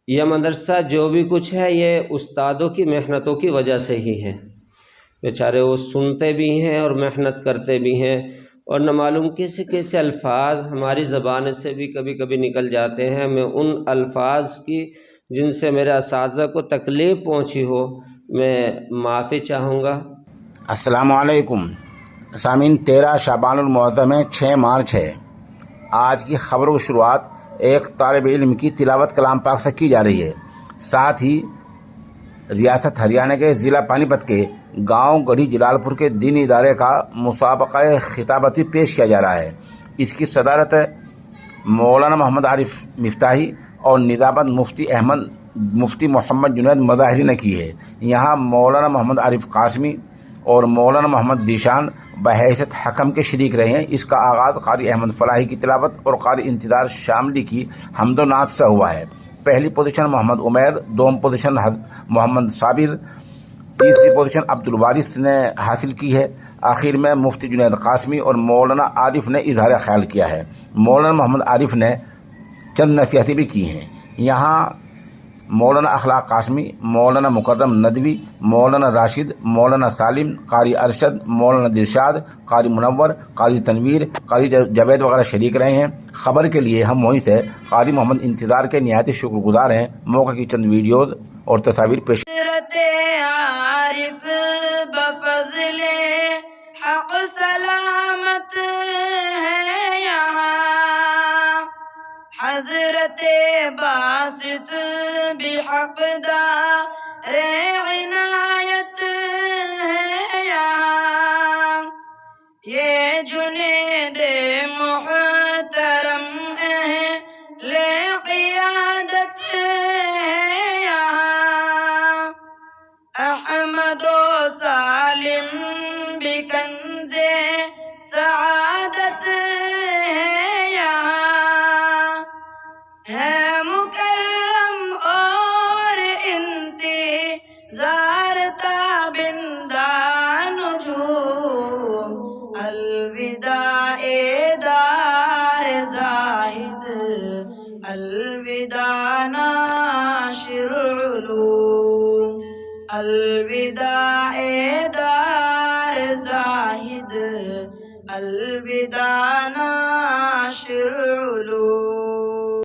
یہ مدرسہ جو بھی کچھ ہے یہ استادوں کی محنتوں کی وجہ سے ہی ہے۔ بیچارے وہ سنتے بھی ہیں اور محنت کرتے بھی ہیں، اور نہ معلوم کیسے کیسے الفاظ ہماری زبان سے بھی کبھی کبھی نکل جاتے ہیں۔ میں ان الفاظ کی جن سے میرے اساتذہ کو تکلیف پہنچی ہو میں معافی چاہوں گا۔ السلام علیکم سامعین، 13 شعبان المعظم ہے، 6 مارچ ہے۔ آج کی خبروں کی شروعات ایک طالب علم کی تلاوت کلام پاک سے کی جا رہی ہے۔ ساتھ ہی ریاست ہریانہ کے ضلع پانی پت کے گاؤں گڑھی جلال پور کے دینی ادارے کا مسابقہ خطابت بھی پیش کیا جا رہا ہے۔ اس کی صدارت مولانا محمد عارف مفتاحی اور نظامت مفتی محمد جنید مظاہری نے کی ہے۔ یہاں مولانا محمد عارف قاسمی اور مولانا محمد ذیشان بحیثیت حکم کے شریک رہے ہیں۔ اس کا آغاز قاری احمد فلاحی کی تلاوت اور قاری انتظار شاملی کی حمد و نعت سے ہوا ہے۔ پہلی پوزیشن محمد عمیر، دوم پوزیشن محمد صابر، تیسری پوزیشن عبد الوارث نے حاصل کی ہے۔ آخر میں مفتی جنید قاسمی اور مولانا عارف نے اظہار خیال کیا ہے۔ مولانا محمد عارف نے چند نصیحتیں بھی کی ہیں۔ یہاں مولانا اخلاق قاسمی، مولانا مکرم ندوی، مولانا راشد، مولانا سالم، قاری ارشد، مولانا دلشاد، قاری منور، قاری تنویر، قاری جاوید وغیرہ شریک رہے ہیں۔ خبر کے لیے ہم وہیں سے قاری محمد انتظار کے نہایت شکر گزار ہیں۔ موقع کی چند ویڈیوز اور تصاویر پیش۔ عارف بفضل حق سلامت ہے یہاں، حضرت باسط بحق دار عنایت ہے یہاں، یہ جنید محترم اہل قیادت ہے یہاں، احمد و سالم بکنز سعادت ہے یہاں، ہے مکرم اور انتظار تابندہ نجوم، الوداع دار زاہد، الوداع ناشر علوم، الوداع دار زاہد، الوداع ناشر علوم۔